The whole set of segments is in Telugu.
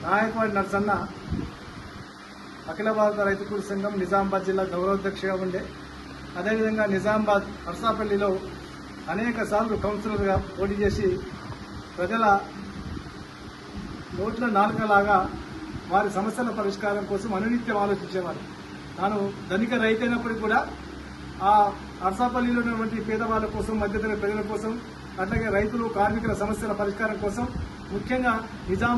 నాయకవాడి నరసన్న అఖిల భారత రైతు కూలి సంఘం నిజామాబాద్ జిల్లా గౌరవాధ్యక్షుడిగా ఉండే, అదేవిధంగా నిజామాబాద్ నర్సాపల్లిలో అనేక సార్లు కౌన్సిలర్గా పోటీ చేసి ప్రజల నోట్ల నాలుకలాగా వారి సమస్యల పరిష్కారం కోసం అనునిత్యం ఆలోచించేవారు. తాను ధనిక రైతైనప్పటికీ కూడా ఆ నర్సాపల్లిలో ఉన్నటువంటి పేదవాళ్ళ కోసం, మధ్యతరగతి ప్రజల కోసం, అట్లాగే రైతులు కార్మికుల సమస్యల పరిష్కారం కోసం, ముఖ్యంగా నిజాం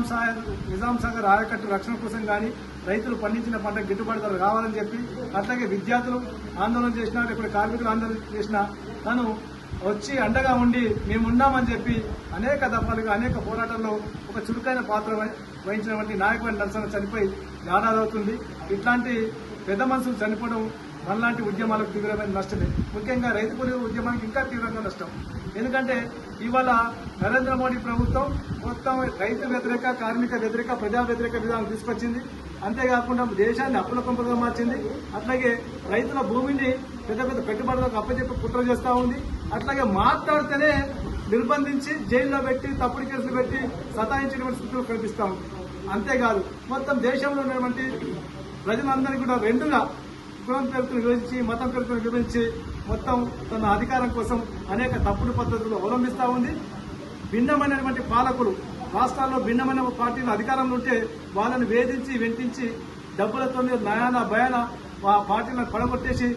సాగర్ ఆయకట్టు రక్షణ కోసం కానీ, రైతులు పండించిన పంట గిట్టుబాటు ధర రావాలని చెప్పి, అట్లాగే విద్యార్థులు ఆందోళన చేసినా, లేకపోతే కార్మికులు ఆందోళన చేసినా తను వచ్చి అండగా ఉండి మేమున్నామని చెప్పి అనేక దఫాలుగా అనేక పోరాటాల్లో ఒక చురుకైన పాత్ర వహించినటువంటి నాయకవాడి నరసన్న చనిపోయి ఏడాదవుతుంది. ఇట్లాంటి పెద్ద మనుషులు చనిపోవడం మనలాంటి ఉద్యమాలకు తీవ్రమైన నష్టమే. ముఖ్యంగా రైతు కూలీ ఉద్యమానికి ఇంకా తీవ్రంగా నష్టం. ఎందుకంటే ఇవాళ నరేంద్ర మోడీ ప్రభుత్వం మొత్తం రైతు వ్యతిరేక, కార్మిక వ్యతిరేక, ప్రజా వ్యతిరేక విధానం తీసుకొచ్చింది. అంతేకాకుండా దేశాన్ని అప్పుల కొంపగా మార్చింది. అట్లాగే రైతుల భూమిని పెద్ద పెద్ద పెట్టుబడులకు అప్పచెప్పి కుట్ర చేస్తూ ఉంది. అట్లాగే మాట్లాడితేనే నిర్బంధించి జైల్లో పెట్టి, తప్పుడు కేసులు పెట్టి సతాయించినటువంటి స్థితులు కనిపిస్తూ ఉంది. అంతేకాదు మొత్తం దేశంలో ఉన్నటువంటి ప్రజలందరికీ కూడా రెండుగా కులం పేరుతో విభజించి, మతం పేరుతో విభజించి మొత్తం తన అధికారం కోసం అనేక తప్పుడు పద్ధతులు అవలంబిస్తూ ఉంది. భిన్నమైనటువంటి పాలకులు రాష్ట్రాల్లో భిన్నమైన పార్టీలు అధికారంలో ఉంటే వాళ్ళని వేధించి, వెంటించి డబ్బులతో నయాన భయాన ఆ పార్టీలను పడగొట్టేసి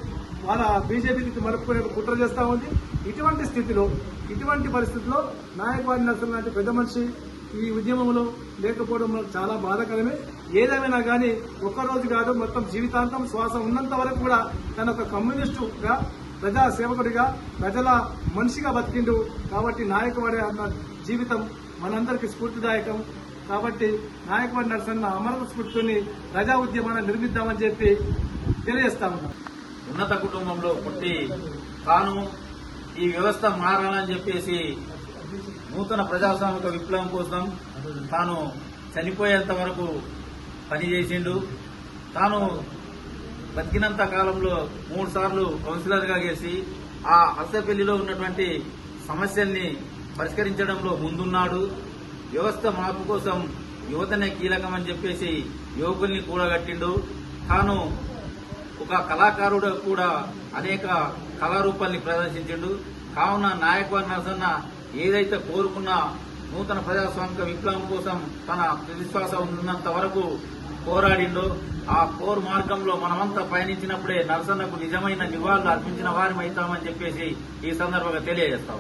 వాళ్ళ బీజేపీకి మలుపుకునే కుట్ర చేస్తూ ఉంది. ఇటువంటి పరిస్థితుల్లో నాయకవాడి నరసన్న లాంటి పెద్ద మనిషి ఈ ఉద్యమంలో లేకపోవడం చాలా బాధాకరమే. ఏదేమైనా కానీ ఒక్కరోజు కాదు, మొత్తం జీవితాంతం శ్వాస ఉన్నంత వరకు కూడా తన ఒక కమ్యూనిస్టుగా, ప్రజా సేవకుడిగా, ప్రజల మనిషిగా బతికిండు. కాబట్టి నాయకవాడి అన్న జీవితం మనందరికీ స్ఫూర్తిదాయకం. కాబట్టి నాయకవాడి నరసన్న అమర స్ఫూర్తిని ప్రజా ఉద్యమాన్ని నిర్మిద్దామని చెప్పి తెలియజేస్తా ఉన్నాం. ఉన్నత కుటుంబంలో పుట్టి తాను ఈ వ్యవస్థ మారాలని చెప్పేసి నూతన ప్రజాస్వామిక విప్లవం కోసం తాను చనిపోయేంత వరకు పనిచేసిండు. తాను బతికినంత కాలంలో 3 సార్లు కౌన్సిలర్గా గెలిచి ఆ అర్సపల్లిలో ఉన్నటువంటి సమస్యల్ని పరిష్కరించడంలో ముందున్నాడు. వ్యవస్థ మార్పు కోసం యువతనే కీలకమని చెప్పేసి యువకుల్ని కూడగట్టిండు. తాను ఒక కళాకారుడు కూడా అనేక కళారూపాల్ని ప్రదర్శించిండు. కావున నాయకవాడి నరసన్న ఏదైతే కోరుకున్న నూతన ప్రజాస్వామిక విప్లవం కోసం తన విశ్వాసం ఉన్నంత వరకు పోరాడిండో ఆ పోరు మార్గంలో మనమంతా పయనించినప్పుడే నరసన్నకు నిజమైన నివాళులు అర్పించిన వారిమైతామని చెప్పేసి ఈ సందర్భంగా తెలియజేస్తాం.